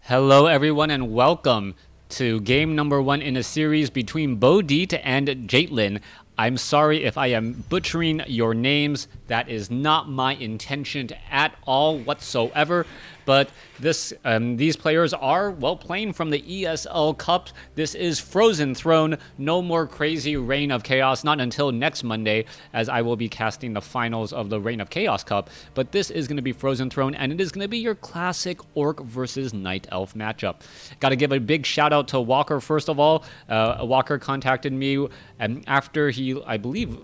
Hello, everyone, and welcome to game number 1 in a series between Boedt and Jatelyn. I'm sorry if I am butchering your names. That is not my intention at all whatsoever. But these players are, well, playing from the ESL Cup. This is Frozen Throne. No more crazy Reign of Chaos, not until next Monday, as I will be casting the finals of the Reign of Chaos Cup. But this is going to be Frozen Throne, and it is going to be your classic Orc versus Night Elf matchup. Got to give a big shout out to Walker, first of all. Walker contacted me after he, I believe,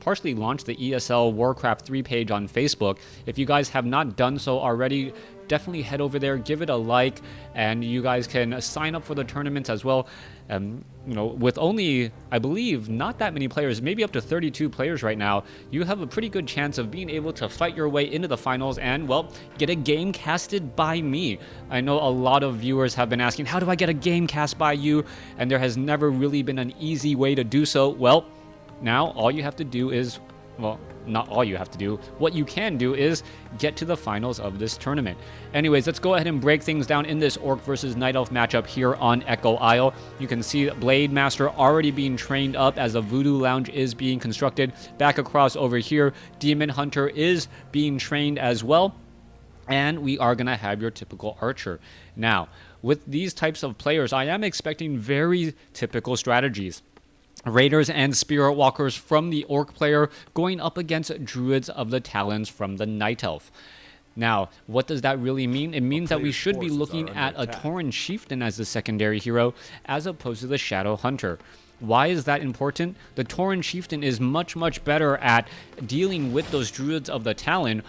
partially launched the ESL WarCraft 3 page on Facebook. If you guys have not done so already, definitely head over there, give it a like, and you guys can sign up for the tournaments as well. With only, I believe, not that many players, maybe up to 32 players right now, you have a pretty good chance of being able to fight your way into the finals and, well, get a game casted by me. I know a lot of viewers have been asking, how do I get a game cast by you? And there has never really been an easy way to do so. Well, now all you have to do is, well, not all you have to do. What you can do is get to the finals of this tournament. Anyways, let's go ahead and break things down in this Orc versus Night Elf matchup here on Echo Isle. You can see Blade Master already being trained up as the Voodoo Lounge is being constructed. Back across over here, Demon Hunter is being trained as well. And we are going to have your typical archer. Now, with these types of players, I am expecting very typical strategies. Raiders and Spirit Walkers from the Orc player going up against Druids of the Talons from the Night Elf. Now, what does that really mean? It means that we should be looking at a Tauren Chieftain as the secondary hero as opposed to the Shadow Hunter. Why is that important? The Tauren Chieftain is much better at dealing with those Druids of the Talon,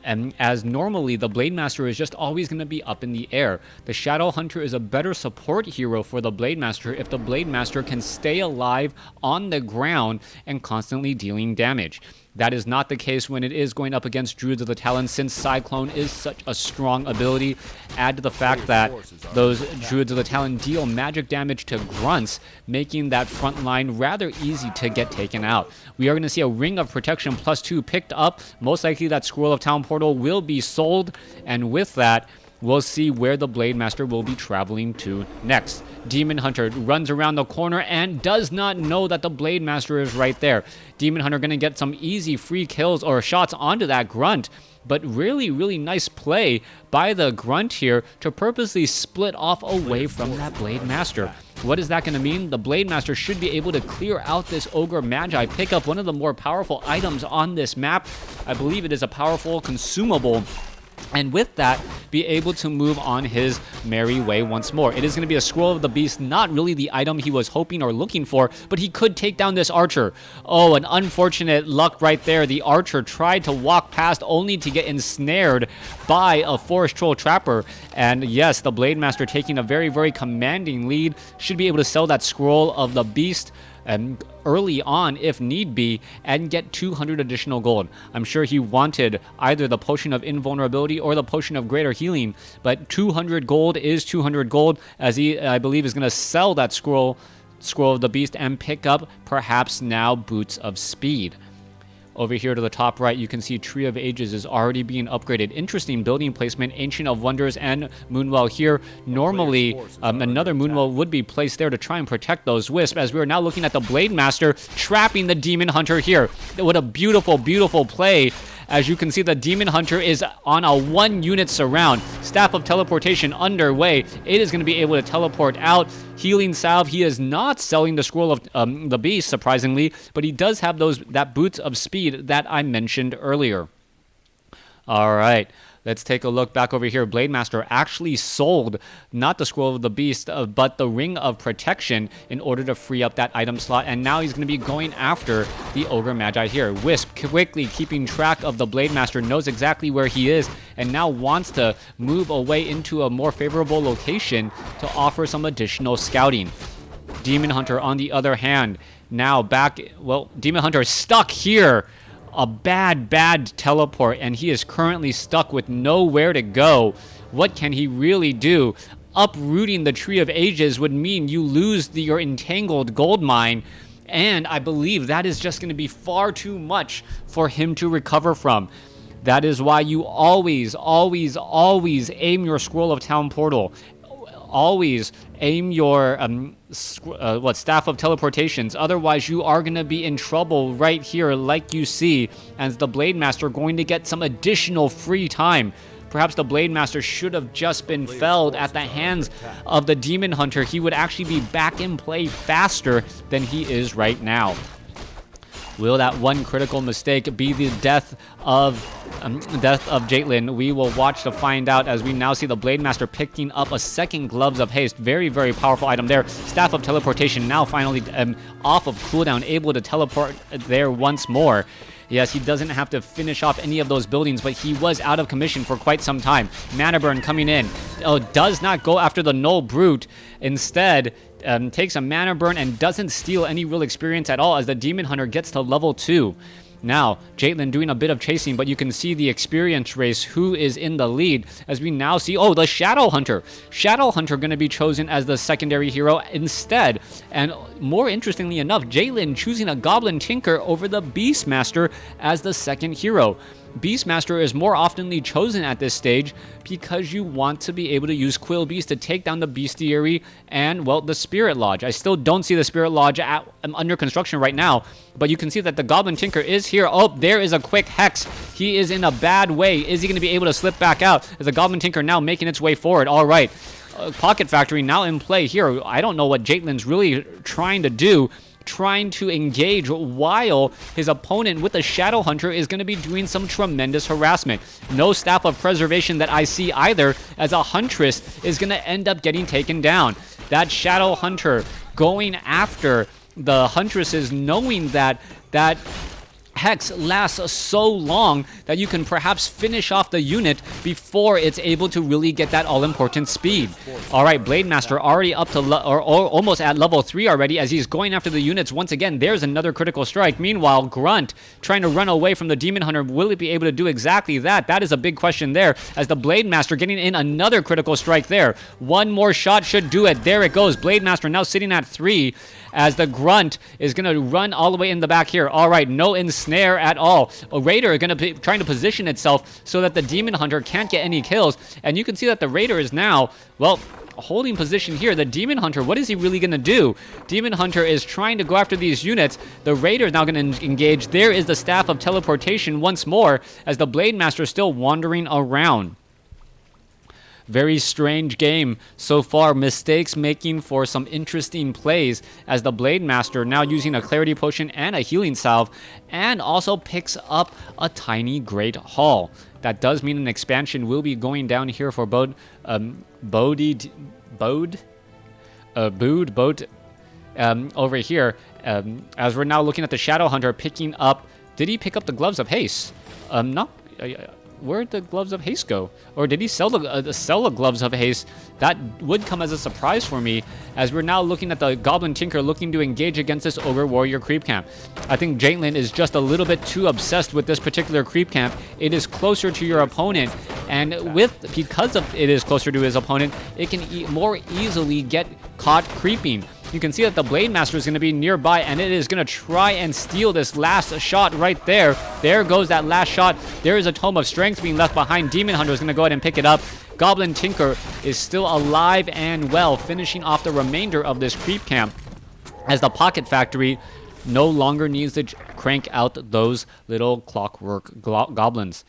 as normally the Blade Master is just always going to be up in the air. The Shadow Hunter is a better support hero for the Blade Master if the Blade Master can stay alive on the ground and constantly dealing damage. That is not the case when it is going up against Druids of the Talon, since Cyclone is such a strong ability. Add to the fact that those Druids of the Talon deal magic damage to grunts, making that front line rather easy to get taken out. We are going to see a Ring of Protection +2 picked up. Most likely that Scroll of Town Portal will be sold, and with that, we'll see where the Blade Master will be traveling to next. Demon Hunter runs around the corner and does not know that the Blade Master is right there. Demon Hunter going to get some easy free kills or shots onto that Grunt, but really nice play by the Grunt here to purposely split off away from that Blade Master. What is that going to mean? The Blade Master should be able to clear out this Ogre Magi, pick up one of the more powerful items on this map. I believe it is a powerful consumable, and with that, be able to move on his merry way once more. It is going to be a Scroll of the Beast, not really the item he was hoping or looking for, but he could take down this Archer. Oh, an unfortunate luck right there. The Archer tried to walk past only to get ensnared by a Forest Troll Trapper. And yes, the Blade Master taking a very commanding lead, should be able to sell that Scroll of the Beast early on if need be and get 200 additional gold. I'm sure he wanted either the Potion of Invulnerability or the Potion of Greater Healing, but 200 gold is 200 gold, as he, I believe, is going to sell that Scroll of the Beast and pick up perhaps now Boots of Speed. Over here to the top right, you can see Tree of Ages is already being upgraded. Interesting building placement, Ancient of Wonders and Moonwell here. Normally, another Moonwell would be placed there to try and protect those Wisps, as we are now looking at the Blade Master trapping the Demon Hunter here. What a beautiful play. As you can see, the Demon Hunter is on a 1-unit surround. Staff of Teleportation underway. It is going to be able to teleport out. Healing Salve. He is not selling the Scroll of the Beast, surprisingly, but he does have that Boots of Speed that I mentioned earlier. All right. Let's take a look back over here. Blade Master actually sold not the Scroll of the Beast, but the Ring of Protection in order to free up that item slot. And now he's going to be going after the Ogre Magi here. Wisp quickly keeping track of the Blade Master, knows exactly where he is, and now wants to move away into a more favorable location to offer some additional scouting. Demon Hunter, on the other hand, now back... Well, Demon Hunter is stuck here. A bad teleport, and he is currently stuck with nowhere to go. What can he really do? Uprooting the Tree of Ages would mean you lose your entangled gold mine, and I believe that is just going to be far too much for him to recover from. That is why you always aim your Scroll of Town Portal always aim your staff of teleportations. Otherwise, you are going to be in trouble right here, like you see, as the Blade Master going to get some additional free time. Perhaps the Blade Master should have just been felled at the hands of the Demon Hunter. He would actually be back in play faster than he is right now. Will that one critical mistake be the death of Jatelyn? We will watch to find out, as we now see the Blade Master picking up a second Gloves of Haste. Very, very powerful item there. Staff of Teleportation now finally off of cooldown, able to teleport there once more. Yes, he doesn't have to finish off any of those buildings, but he was out of commission for quite some time. Mana Burn coming in. Oh, does not go after the Null Brute. Instead, takes a Mana Burn and doesn't steal any real experience at all, as the Demon Hunter gets to level 2. Now, Jatelyn doing a bit of chasing, but you can see the experience race, who is in the lead, as we now see, oh, the Shadow Hunter. Shadow Hunter going to be chosen as the secondary hero instead. And more interestingly enough, Jatelyn choosing a Goblin Tinker over the Beastmaster as the second hero. Beastmaster is more oftenly chosen at this stage because you want to be able to use Quill Beast to take down the Bestiary and, well, the Spirit Lodge. I still don't see the Spirit Lodge under construction right now, but you can see that the Goblin Tinker is here. Oh, there is a quick Hex. He is in a bad way. Is he going to be able to slip back out? Is the Goblin Tinker now making its way forward? All right. Pocket Factory now in play here. I don't know what Jatelyn's really trying to do. Trying to engage while his opponent with the Shadow Hunter is going to be doing some tremendous harassment. No Staff of Preservation that I see either, as a Huntress is going to end up getting taken down. That Shadow Hunter going after the Huntresses, knowing that Hex lasts so long that you can perhaps finish off the unit before it's able to really get that all-important speed. All right, Blade Master already up to or almost at level 3 already, as he's going after the units once again. There's another critical strike. Meanwhile, Grunt trying to run away from the Demon Hunter. Will it be able to do exactly that? That is a big question there, as the Blade Master getting in another critical strike there. One more shot should do it. There it goes. Blade Master now sitting at 3, as the Grunt is going to run all the way in the back here. All right, no ensnare at all. A Raider is going to be trying to position itself so that the Demon Hunter can't get any kills. And you can see that the Raider is now, well, holding position here. The Demon Hunter, what is he really going to do? Demon Hunter is trying to go after these units. The Raider is now going to engage. There is the Staff of Teleportation once more, as the Blade Master is still wandering around. Very strange game so far. Mistakes making for some interesting plays, as the Blade Master now using a Clarity Potion and a Healing Salve, and also picks up a tiny Great Hall. That does mean an expansion will be going down here for Boedt over here. As we're now looking at the Shadow Hunter picking up. Did he pick up the Gloves of Haste? Where'd the Gloves of Haste go? Or did he sell the Gloves of Haste? That would come as a surprise for me, as we're now looking at the Goblin Tinker looking to engage against this Ogre Warrior creep camp. I think Jatelyn is just a little bit too obsessed with this particular creep camp. It is closer to your opponent, and because it is closer to his opponent, it can more easily get caught creeping. You can see that the Blade Master is going to be nearby, and it is going to try and steal this last shot right there. There goes that last shot. There is a Tome of Strength being left behind. Demon Hunter is going to go ahead and pick it up. Goblin Tinker is still alive and well, finishing off the remainder of this creep camp, as the Pocket Factory no longer needs to crank out those little clockwork goblins.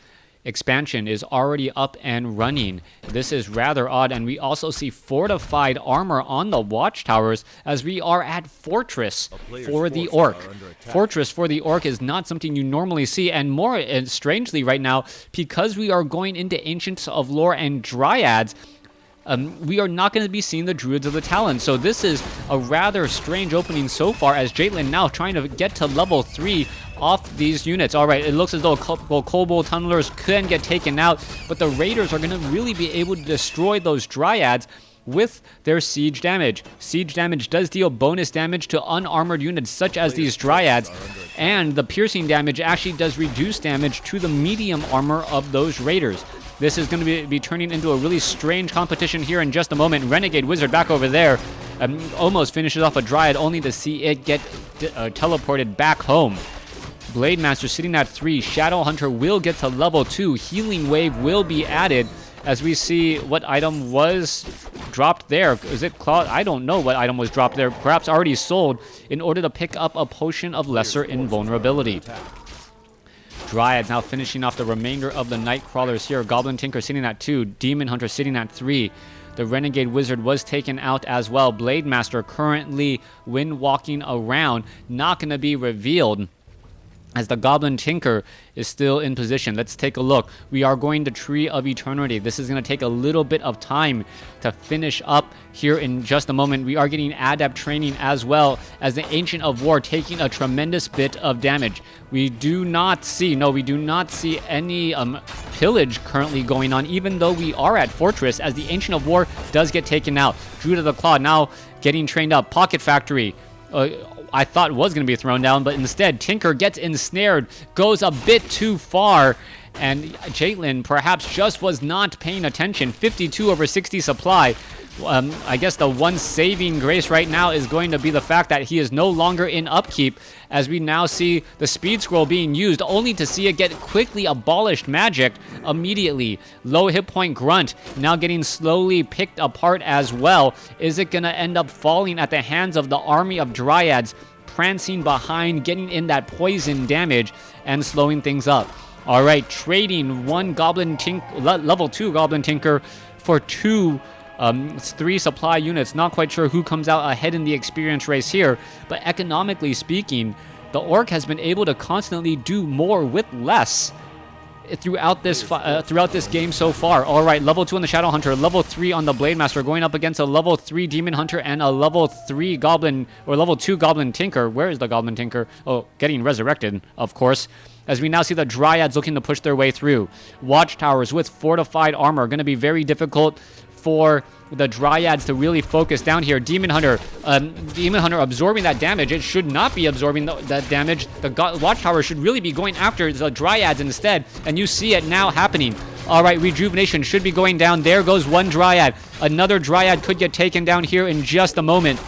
Expansion is already up and running. This is rather odd, and we also see fortified armor on the watchtowers, as we are at Fortress for the Orc. Fortress for the Orc is not something you normally see, and more strangely right now, because we are going into Ancients of Lore and Dryads, we are not going to be seeing the Druids of the Talon. So this is a rather strange opening so far, as Jatelyn now trying to get to level 3 off these units. All right, it looks as though Kobold Tunnelers can get taken out, but the Raiders are going to really be able to destroy those Dryads with their siege damage. Siege damage does deal bonus damage to unarmored units such as these Dryads, and the piercing damage actually does reduce damage to the medium armor of those Raiders. This is going to be turning into a really strange competition here in just a moment. Renegade Wizard back over there almost finishes off a Dryad, only to see it get teleported back home. Blade Master sitting at 3. Shadow Hunter will get to level 2. Healing Wave will be added, as we see what item was dropped there? Is it Claw? I don't know what item was dropped there. Perhaps already sold in order to pick up a potion of lesser invulnerability. Dryads now finishing off the remainder of the Night Crawlers here. Goblin Tinker sitting at 2. Demon Hunter sitting at 3. The Renegade Wizard was taken out as well. Blade Master currently wind walking around. Not going to be revealed, as the Goblin Tinker is still in position. Let's take a look. We are going to Tree of Eternity. This is going to take a little bit of time to finish up here in just a moment. We are getting Adept training as well as the Ancient of War taking a tremendous bit of damage. We do not see any pillage currently going on, even though we are at Fortress, as the Ancient of War does get taken out. Druid of the Claw now getting trained up. Pocket Factory. I thought was going to be thrown down, but instead Tinker gets ensnared, goes a bit too far, and Jatelyn perhaps just was not paying attention. 52 over 60 supply. I guess the one saving grace right now is going to be the fact that he is no longer in upkeep, as we now see the speed scroll being used, only to see it get quickly abolished magic immediately. Low hit point Grunt now getting slowly picked apart as well. Is it going to end up falling at the hands of the army of Dryads, prancing behind, getting in that poison damage and slowing things up? All right, trading one level 2 Goblin Tinker for 2 3 supply units. Not quite sure who comes out ahead in the experience race here, but economically speaking, the Orc has been able to constantly do more with less throughout this game so far. All right, level 2 on the Shadow Hunter, level 3 on the Blade Master, going up against a level 3 Demon Hunter and a level 3 Goblin, or level 2 Goblin Tinker. Where is the Goblin Tinker? Oh, getting resurrected, of course, as we now see the Dryads looking to push their way through. Watchtowers with fortified armor, going to be very difficult for the Dryads to really focus down here. Demon Hunter absorbing that damage. It should not be absorbing that damage. The Watchtower should really be going after the Dryads instead, and you see it now happening. All right, Rejuvenation should be going down. There goes one Dryad. Another Dryad could get taken down here in just a moment,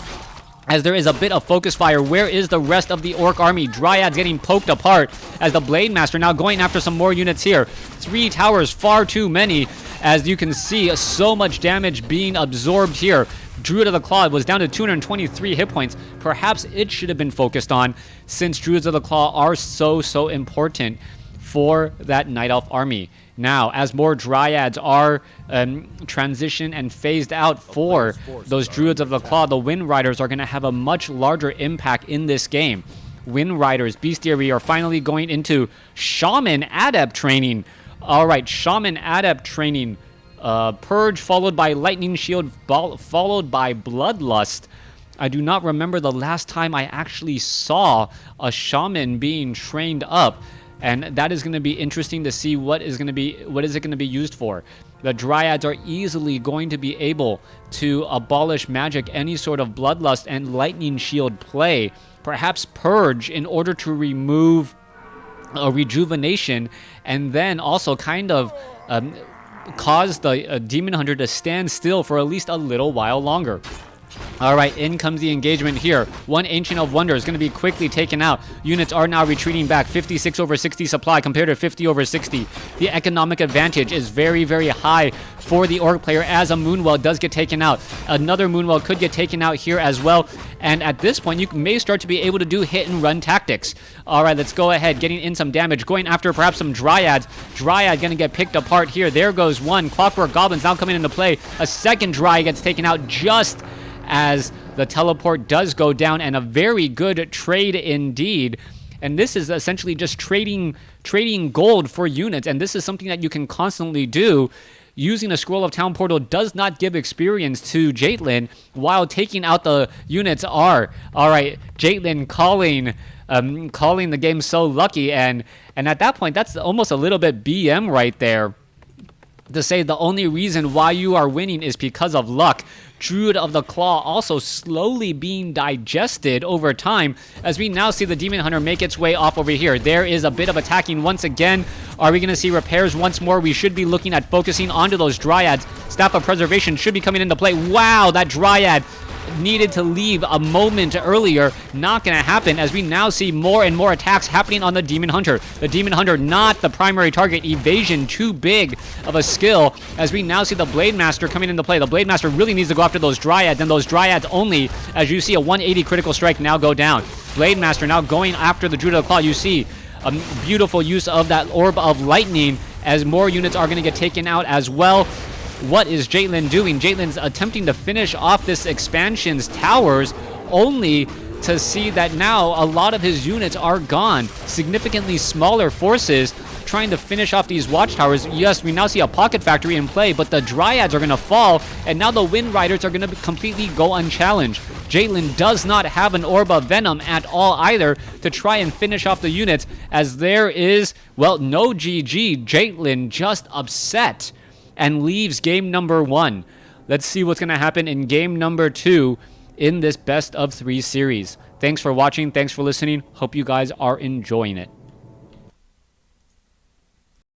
as there is a bit of focus fire. Where is the rest of the Orc army? Dryads getting poked apart, as the Blade Master now going after some more units here. 3 towers, far too many, as you can see so much damage being absorbed here. Druid of the Claw was down to 223 hit points. Perhaps it should have been focused on, since Druids of the Claw are so important for that Night Elf army. Now, as more Dryads are transitioned and phased out for those Druids of the Claw, the Wind Riders are going to have a much larger impact in this game. Wind Riders, Bestiary are finally going into Shaman Adept training. All right, Shaman Adept training. Purge followed by Lightning Shield followed by Bloodlust. I do not remember the last time I actually saw a Shaman being trained up, and that is going to be interesting to see what is it going to be used for. The Dryads are easily going to be able to abolish magic, any sort of Bloodlust and Lightning Shield play. Perhaps Purge in order to remove a Rejuvenation, and then also kind of cause the Demon Hunter to stand still for at least a little while longer. All right, in comes the engagement here. One Ancient of Wonder is going to be quickly taken out. Units are now retreating back. 56 over 60 supply compared to 50 over 60. The economic advantage is very high for the Orc player, as a Moonwell does get taken out. Another Moonwell could get taken out here as well. And at this point, you may start to be able to do hit and run tactics. All right, let's go ahead, getting in some damage, going after perhaps some Dryads. Dryad going to get picked apart here. There goes one. Clockwork Goblins now coming into play. A second Dryad gets taken out just as the teleport does go down, and a very good trade indeed. And this is essentially just trading gold for units, and this is something that you can constantly do. Using a Scroll of Town Portal does not give experience to Jatelyn, while taking out the units are. All right, Jatelyn calling the game so lucky, and at that point, that's almost a little bit BM right there, to say the only reason why you are winning is because of luck. Druid of the Claw also slowly being digested over time, as we now see the Demon Hunter make its way off over here. There is a bit of attacking once again. Are we going to see repairs once more? We should be looking at focusing onto those Dryads. Staff of Preservation should be coming into play. Wow, that Dryad needed to leave a moment earlier. Not going to happen, as we now see more and more attacks happening on the Demon Hunter. The Demon Hunter not the primary target. Evasion too big of a skill, as we now see the Blade Master coming into play. The Blade Master really needs to go after those Dryads, and those Dryads only, as you see a 180 critical strike now go down. Blade Master now going after the Druid of the Claw. You see a beautiful use of that Orb of Lightning, as more units are going to get taken out as well. What is Jatelyn doing? Jatelyn's attempting to finish off this expansion's towers, only to see that now a lot of his units are gone. Significantly smaller forces trying to finish off these watchtowers. Yes, we now see a Pocket Factory in play, but the Dryads are going to fall, and now the Wind Riders are going to completely go unchallenged. Jatelyn does not have an Orb of Venom at all either to try and finish off the units, as there is, well, no GG. Jatelyn just upset and leaves game number 1. Let's see what's going to happen in game number 2 in this best of 3 series. Thanks for watching. Thanks for listening. Hope you guys are enjoying it.